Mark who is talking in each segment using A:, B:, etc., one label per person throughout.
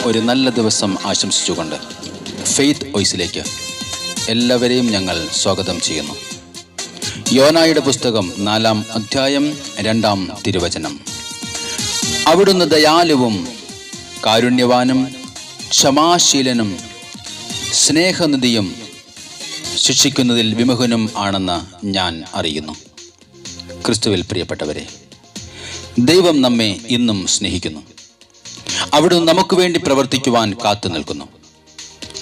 A: ഒരു നല്ല ദിവസം ആശംസിച്ചുകൊണ്ട് ഫെയ്ത്ത് വോയിസിലേക്ക് എല്ലാവരെയും ഞങ്ങൾ സ്വാഗതം ചെയ്യുന്നു. യോനായുടെ പുസ്തകം 4-ാം അധ്യായം 2-ാം തിരുവചനം. അവിടുന്ന് ദയാലുവും കാരുണ്യവാനും ക്ഷമാശീലനും സ്നേഹനിധിയും ശിക്ഷിക്കുന്നതിൽ വിമുഖനും ആണെന്ന് ഞാൻ അറിയുന്നു. ക്രിസ്തുവിൽ പ്രിയപ്പെട്ടവരെ, ദൈവം നമ്മെ ഇന്നും സ്നേഹിക്കുന്നു. അവിടുന്ന് നമുക്ക് വേണ്ടി പ്രവർത്തിക്കുവാൻ കാത്തു നിൽക്കുന്നു.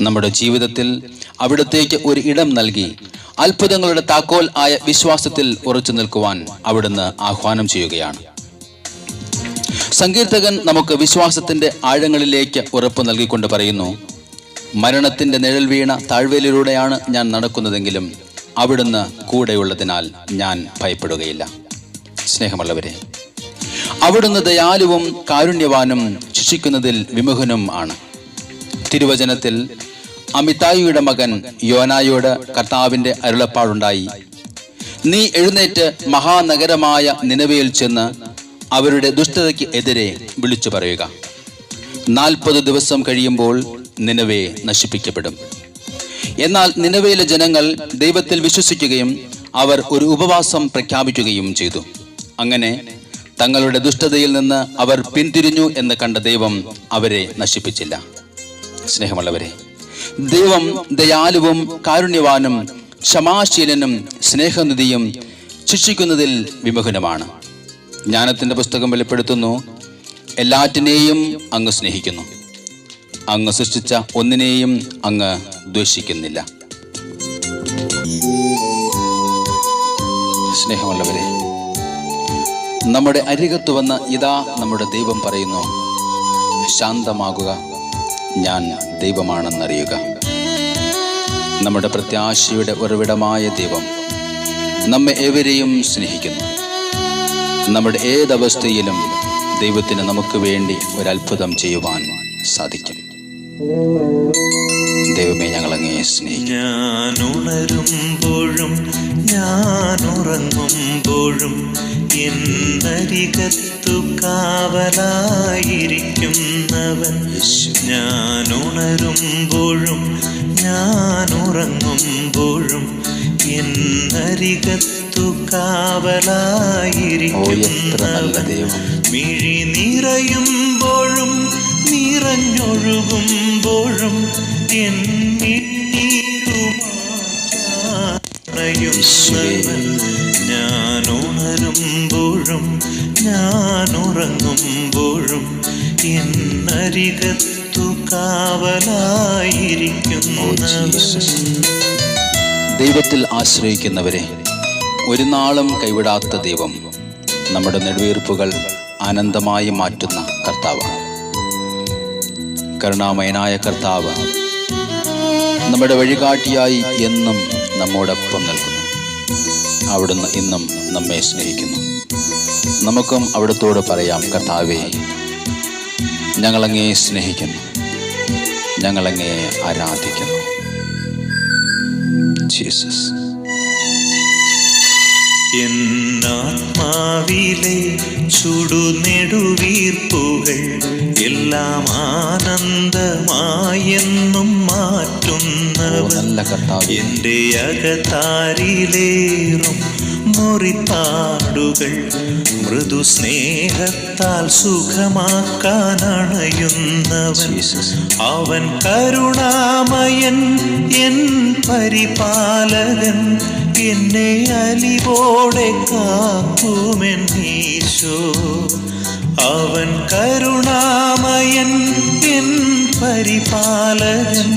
A: നമ്മുടെ ജീവിതത്തിൽ അവിടത്തേക്ക് ഒരു ഇടം നൽകി അത്ഭുതങ്ങളുടെ താക്കോൽ ആയ വിശ്വാസത്തിൽ ഉറച്ചു നിൽക്കുവാൻ അവിടുന്ന് ആഹ്വാനം ചെയ്യുകയാണ്. സങ്കീർത്തകൻ നമുക്ക് വിശ്വാസത്തിന്റെ ആഴങ്ങളിലേക്ക് ഉറപ്പ് നൽകിക്കൊണ്ട് പറയുന്നു, മരണത്തിന്റെ നിഴൽ വീണ താഴ്വരയിലൂടെയാണ് ഞാൻ നടക്കുന്നതെങ്കിലും അവിടുന്ന് കൂടെയുള്ളതിനാൽ ഞാൻ ഭയപ്പെടുകയില്ല. സ്നേഹമുള്ളവരെ, അവിടുന്ന് ദയാലുവും കാരുണ്യവാനും ശിക്ഷിക്കുന്നതിൽ വിമുഖനും ആണ്. തിരുവചനത്തിൽ അമിതായിയുടെ മകൻ യോനായോട് കർത്താവിന്റെ അരുളപ്പാടുണ്ടായി, നീ എഴുന്നേറ്റ് മഹാനഗരമായ നിനവയിൽ ചെന്ന് അവരുടെ ദുഷ്ടതയ്ക്ക് എതിരെ വിളിച്ചു പറയുക. 40 ദിവസം കഴിയുമ്പോൾ നിനവെ നശിപ്പിക്കപ്പെടും. എന്നാൽ നിനവയിലെ ജനങ്ങൾ ദൈവത്തിൽ വിശ്വസിക്കുകയും അവർ ഒരു ഉപവാസം പ്രഖ്യാപിക്കുകയും ചെയ്തു. അങ്ങനെ തങ്ങളുടെ ദുഷ്ടതയിൽ നിന്ന് അവർ പിന്തിരിഞ്ഞു എന്ന് കണ്ട ദൈവം അവരെ നശിപ്പിച്ചില്ല. സ്നേഹമുള്ളവരെ, ദൈവം ദയാലുവും കാരുണ്യവാനും ക്ഷമാശീലനും സ്നേഹനിധിയും ശിക്ഷിക്കുന്നതിൽ വിമുഖനുമാണ്. ജ്ഞാനത്തിന്റെ പുസ്തകം വെളിപ്പെടുത്തുന്നു, എല്ലാറ്റിനെയും അങ്ങ് സ്നേഹിക്കുന്നു, അങ്ങ് സൃഷ്ടിച്ച ഒന്നിനെയും അങ്ങ് ദ്വേഷിക്കുന്നില്ല. സ്നേഹമുള്ളവരെ, നമ്മുടെ അരികത്ത് വന്ന് ഇതാ നമ്മുടെ ദൈവം പറയുന്നു, ശാന്തമാകുക, ഞാൻ ദൈവമാണെന്നറിയുക. നമ്മുടെ പ്രത്യാശയുടെ ഉറവിടമായ ദൈവം നമ്മെ ഏവരെയും സ്നേഹിക്കുന്നു. നമ്മുടെ ഏതവസ്ഥയിലും ദൈവത്തിന് നമുക്ക് വേണ്ടി ഒരത്ഭുതം ചെയ്യുവാൻ സാധിക്കും. ദൈവമേ, ഞങ്ങളങ്ങേ സ്നേഹിക്കും.
B: ഞാൻ ഉണരുമ്പോഴും ഞാൻ ഉറങ്ങുമ്പോഴും എന്നരികത്തു കാവലായിരിക്കുന്നവൻ. ഞാൻ ഉണരുമ്പോഴും ഞാൻ ഉറങ്ങുമ്പോഴും എന്നരികത്തു കാവലായിരിക്കുന്നവൻ. മിഴി നിറയുമ്പോഴും നിറഞ്ഞൊഴുകുമ്പോഴും എന്നീരുമായുന്നവൻ. ഞാൻ ഉണരുമ്പോഴും ഞാൻ ഉറങ്ങുമ്പോഴും എന്നരികത്തു കാവലായിരിക്കുന്നവൻ.
A: ദൈവത്തിൽ ആശ്രയിക്കുന്നവരെ ഒരു നാളും കൈവിടാത്ത ദൈവം നമ്മുടെ നെടുവീർപ്പുകൾ ആനന്ദമായി മാറ്റുന്ന കർത്താവാണ്. കരുണാമയനായ കർത്താവ് നമ്മുടെ വഴികാട്ടിയായി എന്നും നമ്മോടൊപ്പം നിൽക്കുന്നു. അവിടുന്ന് ഇന്നും നമ്മെ സ്നേഹിക്കുന്നു. നമുക്കും അവിടുത്തോട് പറയാം, കർത്താവേ, ഞങ്ങളങ്ങേ സ്നേഹിക്കുന്നു, ഞങ്ങളങ്ങേ ആരാധിക്കുന്നു. ജീസസ്.
B: എന്നാത്മാവിലെ ചുടുനെടുവീർപ്പുകൾ എല്ലാം ആനന്ദമായെന്നും മാറ്റുന്നവൻ. എൻ്റെ അകത്താരിലേറും മുറിപ്പാടുകൾ മൃദുസ്നേഹത്താൽ സുഖമാക്കാനണയുന്നവൻ. അവൻ കരുണാമയൻ, എൻ പരിപാലകൻ, എന്നെ അലിവോടെ കാക്കുമെൻ ഈശോ. അവൻ കരുണാമയൻ, എൻ പരിപാലകൻ,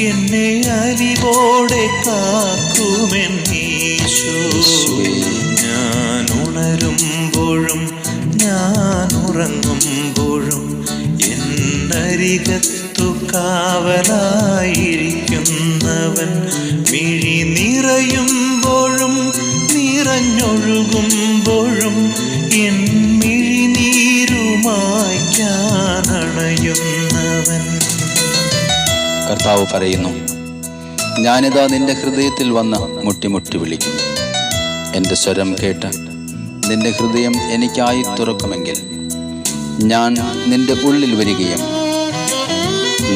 B: എന്നെ അലിവോടെ കാക്കുമെൻ ഈശോ. ഞാൻ ഉണരുമ്പോഴും ഞാൻ ഉറങ്ങുമ്പോഴും എന്നരികത്തു കാവലായിരിക്കുന്നവൻ. മിഴി നിറയുമ്പോഴും നിറഞ്ഞൊഴുകുമ്പോഴും എൻ മിഴിനീരുമായ്ക്കാനണയുന്നവൻ.
A: കർത്താവ് പറയുന്നു, ഞാനിതാ നിന്റെ ഹൃദയത്തിൽ വന്ന് മുട്ടിമുട്ടി വിളിക്കുന്നു. എൻ്റെ സ്വരം കേട്ട് നിന്റെ ഹൃദയം എനിക്കായി തുറക്കുമെങ്കിൽ ഞാൻ നിന്റെ ഉള്ളിൽ വരികയും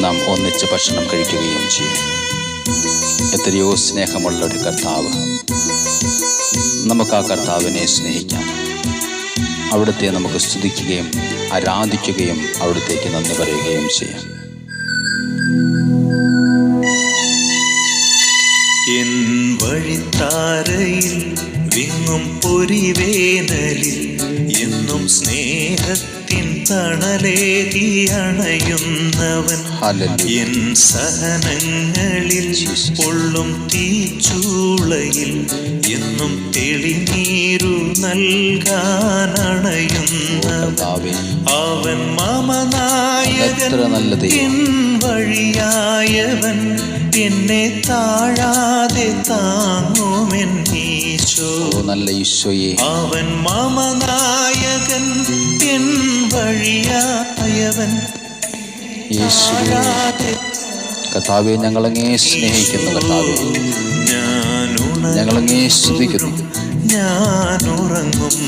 A: നാം ഒന്നിച്ച് ഭക്ഷണം കഴിക്കുകയും ചെയ്യും. എത്രയോ സ്നേഹമുള്ള ഒരു കർത്താവ്. നമുക്ക് ആ കർത്താവിനെ സ്നേഹിക്കാം. അവിടുത്തെ നമുക്ക് സ്തുതിക്കുകയും ആരാധിക്കുകയും അവിടുത്തേക്ക് നന്ദി പറയുകയും ചെയ്യാം.
B: എൻ വഴിത്താരയിൽ വിങ്ങും പൊരിവേനലിൽ എന്നും സ്നേഹത്തിൻ തണലേകി അണയുന്നവൻ. എൻ സഹനങ്ങളിൽ പൊള്ളും തീച്ചൂളയിൽ എന്നും തെളിനീരു നൽകാനണയുന്നവൻ. അവൻ മമനായകൻ, എൻ വഴിയായവൻ, എന്നെ താഴാതെ താങ്ങുമെൻ ഈശോ.
A: നല്ല ഈശോയെ,
B: അവൻ മമനായകൻ, എൻ വഴിയായവൻ.
A: കർത്താവേ, ഞങ്ങളങ്ങേ സ്നേഹിക്കുന്നു. കർത്താവേ, ഞങ്ങളങ്ങേ സ്തുതിക്കുന്നു.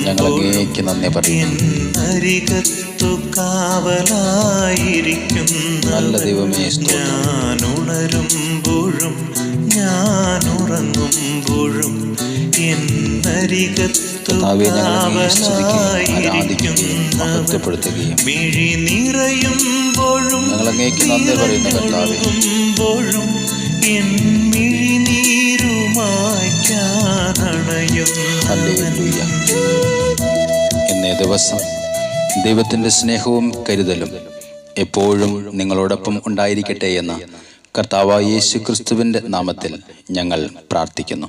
A: ഞങ്ങളങ്ങേക്ക് നന്ദി പറയുന്നു.
B: അരികത്തു കാവലായിരിക്കുന്ന
A: നല്ല ദൈവമേ,
B: ഞാനുണരുമ്പോഴും ഞാനുറങ്ങുമ്പോഴും എന്നരികത്തു
A: മഹത്വപ്പെടുത്തുകയും
B: മിഴി നിറയുമ്പോഴും
A: ഞങ്ങളങ്ങേക്ക് നന്ദി പറയുന്നു. കർത്താവേ,
B: എൻ മിഴിനീരുമായ്ക്കാനണയുന്നു.
A: ഹല്ലേലൂയ. ഇന്നേ ദിവസം ദൈവത്തിൻ്റെ സ്നേഹവും കരുതലും എപ്പോഴും നിങ്ങളോടൊപ്പം ഉണ്ടായിരിക്കട്ടെ എന്ന് കർത്താവായ യേശു ക്രിസ്തുവിൻ്റെ നാമത്തിൽ ഞങ്ങൾ പ്രാർത്ഥിക്കുന്നു.